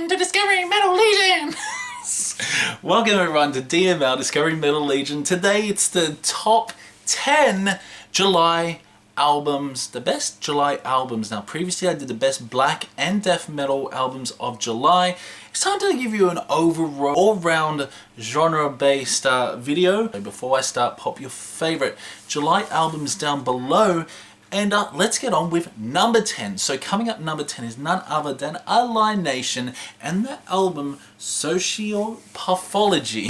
Welcome to Discovering Metal Legion! Welcome everyone to DML Discovering Metal Legion. Today it's the top 10 July albums, the best July albums. Now previously I did the best black and death metal albums of July. It's time to give you an overall, all-round genre-based video. Before I start, pop your favorite July albums down below. And let's get on with number 10. So coming up number 10 is none other than Allied Nation and the album Socialpathology.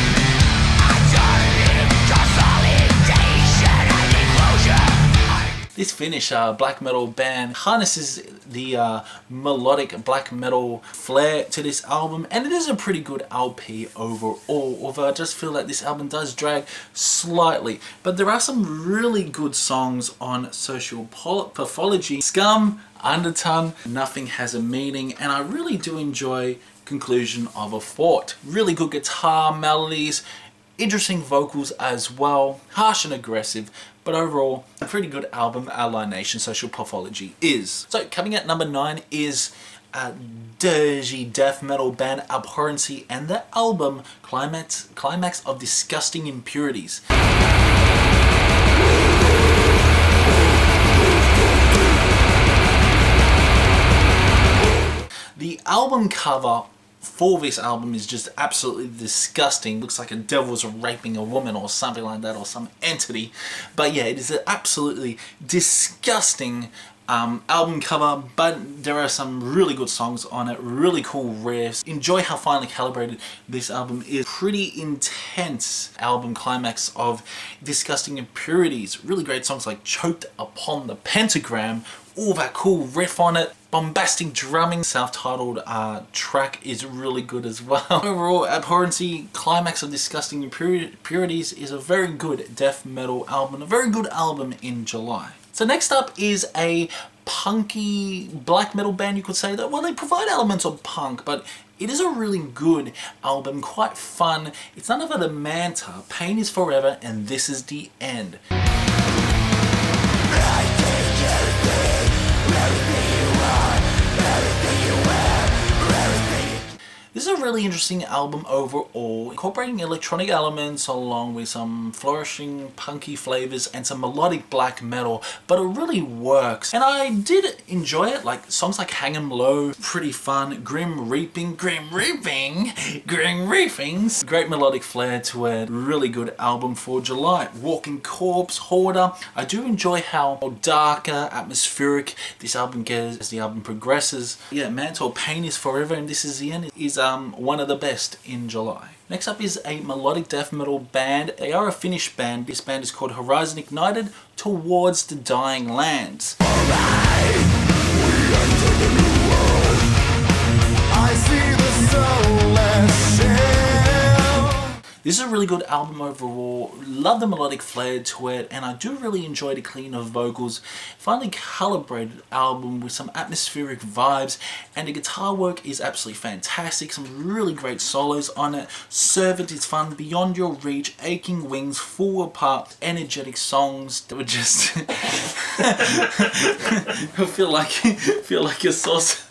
This Finnish black metal band harnesses the melodic black metal flair to this album, and it is a pretty good LP overall, although I just feel that this album does drag slightly. But there are some really good songs on Socialpathology. Scum, Underton, Nothing Has a Meaning, and I really do enjoy Conclusion of a Thought. Really good guitar melodies, interesting vocals as well, harsh and aggressive, but overall a pretty good album Allied Nation Socialpathology is. So coming at number 9 is dirgy death metal band Abhorrency and the album Climax of Disgusting Impurities. The album cover for this album is just absolutely disgusting. Looks like a devil's raping a woman or something like that, or some entity. But yeah, it is an absolutely disgusting album cover, but there are some really good songs on it, really cool riffs. Enjoy how finely calibrated this album is. Pretty intense album Climax of Disgusting Impurities. Really great songs like Choked Upon the Pentagram, all that cool riff on it. Bombastic drumming. Self-titled track is really good as well. Overall, Abhorrency Climax of Disgusting Impurities is a very good death metal album, a very good album in July. So next up is a punky black metal band, you could say that. Well, they provide elements of punk, but it is a really good album, quite fun. It's none other than Mantar, Pain is Forever, and This is the End. This is a really interesting album overall, incorporating electronic elements along with some flourishing punky flavors and some melodic black metal, but it really works. And I did enjoy it, like songs like Hang 'Em Low, pretty fun, Grim Reapings, great melodic flair to it, really good album for July. Walking Corpse, Hoarder, I do enjoy how darker, atmospheric this album gets as the album progresses. Yeah, Mantar, Pain is Forever, and This is the End is one of the best in July. Next up is a melodic death metal band. They are a Finnish band. This band is called Horizon Ignited Towards the Dying Lands. This is a really good album overall. Love the melodic flair to it, and I do really enjoy the cleaner vocals. Finely calibrated album with some atmospheric vibes, and the guitar work is absolutely fantastic. Some really great solos on it. Servant is fun, Beyond Your Reach, Aching Wings, Fall Apart, energetic songs that would just feel like your sauce.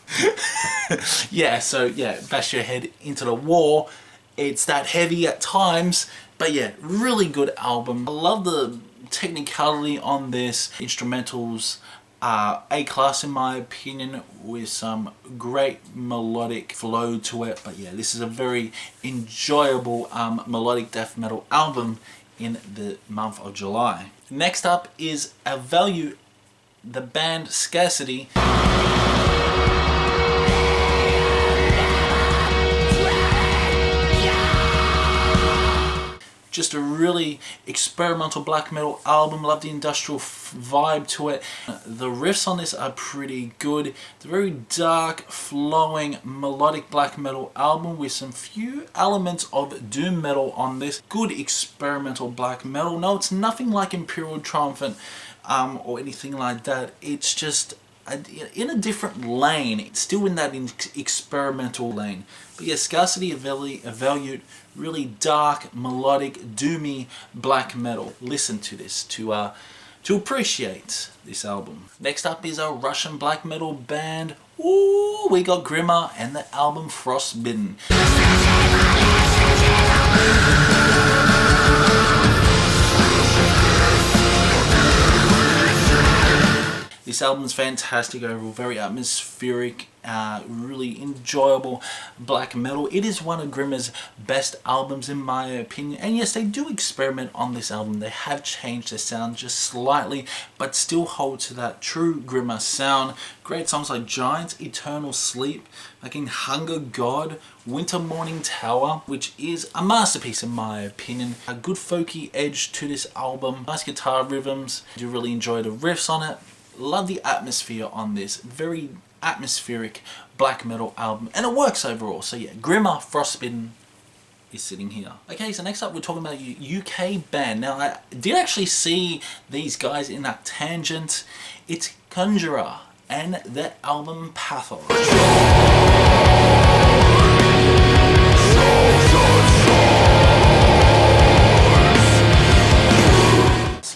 Yeah, so yeah, bash your head into the wall. It's that heavy at times, but yeah, really good album. I love the technicality on this. Instrumentals are A-class in my opinion, with some great melodic flow to it. But yeah, this is a very enjoyable melodic death metal album in the month of July. Next up is Aveilut, the band Scarcity. Just a really experimental black metal album. Love the industrial vibe to it. The riffs on this are pretty good. It's a very dark, flowing, melodic black metal album with some few elements of doom metal on this. Good experimental black metal. No, it's nothing like Imperial, Triumphant or anything like that. It's just in a different lane. It's still in that experimental lane. But yeah, Scarcity, Aveilut, really dark, melodic, doomy black metal. Listen to this to appreciate this album. Next up is a Russian black metal band, Ooh, we got Grima and the album Frostbitten. This album's fantastic overall, very atmospheric, really enjoyable black metal. It is one of Grima's best albums in my opinion, and yes, they do experiment on this album. They have changed their sound just slightly, but still hold to that true Grima sound. Great songs like Giants, Eternal Sleep, fucking Hunger God, Winter Morning Tower, which is a masterpiece in my opinion. A good folky edge to this album, nice guitar rhythms. I do really enjoy the riffs on it. Love the atmosphere on this, very atmospheric black metal album, and it works overall. So yeah, Grima Frostbitten is sitting here. Okay, so next up we're talking about a UK band. Now I did actually see these guys in that tangent. It's Conjurer and their album Pathos.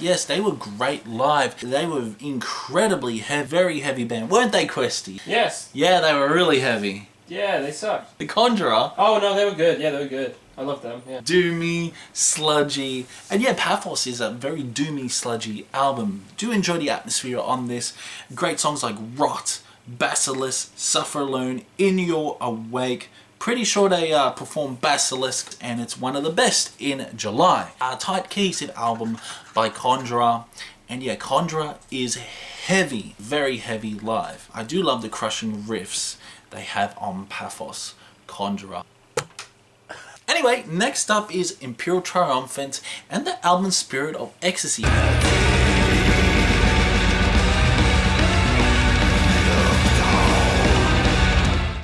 Yes, they were great live. They were incredibly heavy, very heavy band. Weren't they, Questy? Yes. Yeah, they were really heavy. Yeah, they sucked. The Conjurer. Oh no, they were good. Yeah, they were good. I love them, yeah. Doomy, sludgy. And yeah, Pathos is a very doomy, sludgy album. Do enjoy the atmosphere on this. Great songs like Rot, Basilisk, Suffer Alone, In Your Awake. Pretty sure they performed Basilisk, and it's one of the best in July. Tight Keys album by Conjurer, and yeah, Conjurer is heavy, very heavy live. I do love the crushing riffs they have on Pathos, Conjurer. Anyway, next up is Imperial Triumphant and the album Spirit of Ecstasy.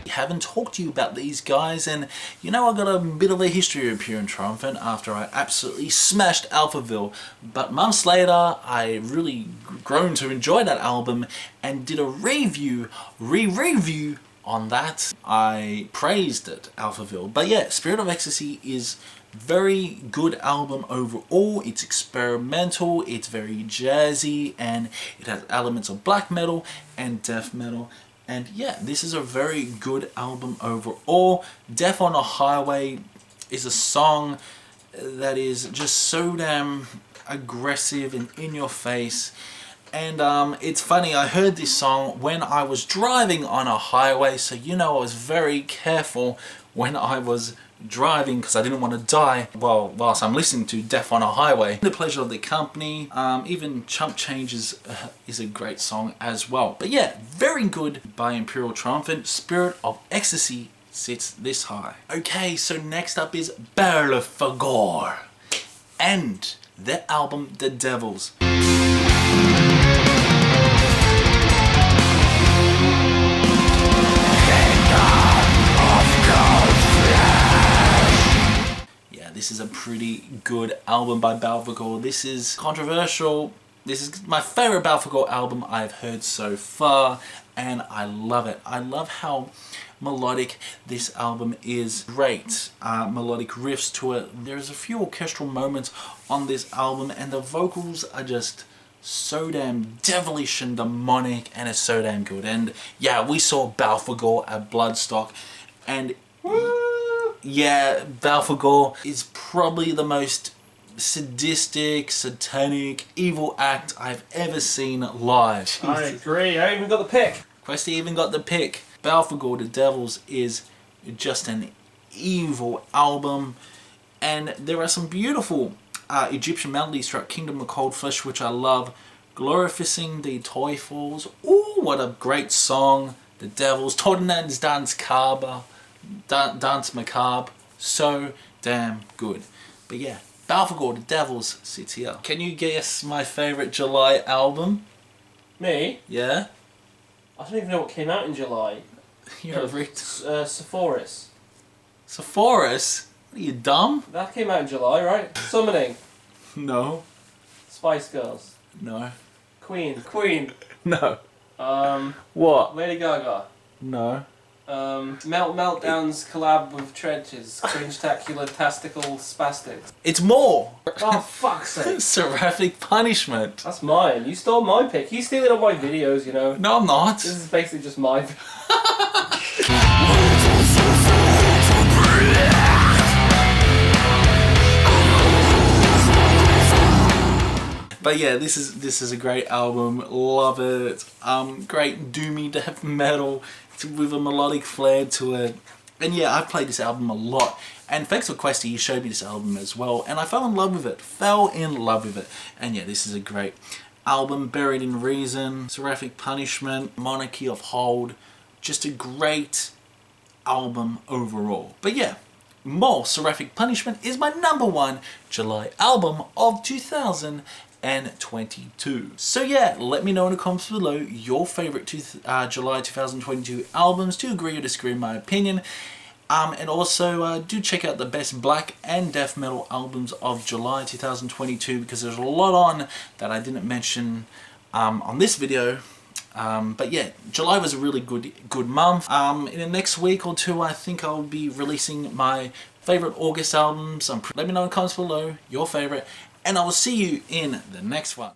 Haven't talked to you about these guys, and you know, I got a bit of a history of Imperial Triumphant after I absolutely smashed Alphaville, but months later I really grown to enjoy that album and did a re-review on that. I praised it, Alphaville, but yeah, Spirit of Ecstasy is very good album overall. It's experimental, it's very jazzy, and it has elements of black metal and death metal. And yeah, this is a very good album overall. Death on a Highway is a song that is just so damn aggressive and in your face. And it's funny, I heard this song when I was driving on a highway, so you know I was very careful when I was driving because I didn't want to die whilst I'm listening to Death on a Highway. The Pleasure of the Company, even Chump Changes is a great song as well. But yeah, very good by Imperial Triumphant. Spirit of Ecstasy sits this high. Okay, so next up is Belphegor and their album The Devils. This is a pretty good album by Belphegor. This is controversial. This is my favorite Belphegor album I've heard so far, and I love it. I love how melodic this album is. Great melodic riffs to it. There's a few orchestral moments on this album, and the vocals are just so damn devilish and demonic, and it's so damn good. And yeah, we saw Belphegor at Bloodstock, and yeah, Belphegor is probably the most sadistic, satanic, evil act I've ever seen live. Jesus. I agree, I even got the pick. Questy even got the pick. Belphegor, The Devils is just an evil album, and there are some beautiful Egyptian melodies throughout Kingdom of Cold Flesh, which I love. Glorifying the Teufels. Ooh, what a great song. The Devils. Todinan's Dance Macabre, so damn good. But yeah, Belphegor, The Devils sits here. Can you guess my favourite July album? Me? Yeah? I don't even know what came out in July. You're a Sepphoris. Sepphoris? Are you dumb? That came out in July, right? Summoning. No. Spice Girls. No. Queen. No. Um. What? Lady Gaga. No. Meltdown's collab with Trenches. Cringe-tacular, tastical, spastics. It's more! Oh, fuck's sake. Seraphic Punishment. That's mine. You stole my pick. You stealing all my videos, you know. No, I'm not. This is basically just my But yeah, this is a great album. Love it. Great doomy death metal with a melodic flair to it. And yeah, I've played this album a lot. And thanks for Questy, you showed me this album as well. And I fell in love with it. Fell in love with it. And yeah, this is a great album. Buried in Reason, Seraphic Punishment, Monarchy of Hold. Just a great album overall. But yeah, Maul, Seraphic Punishment is my #1 July album of 2022. So yeah, let me know in the comments below your favourite July 2022 albums. Do agree or disagree in my opinion. And also do check out the best black and death metal albums of July 2022, because there's a lot on that I didn't mention on this video. But yeah, July was a really good month. In the next week or two, I think I'll be releasing my favourite August albums. Let me know in the comments below your favourite, and I will see you in the next one.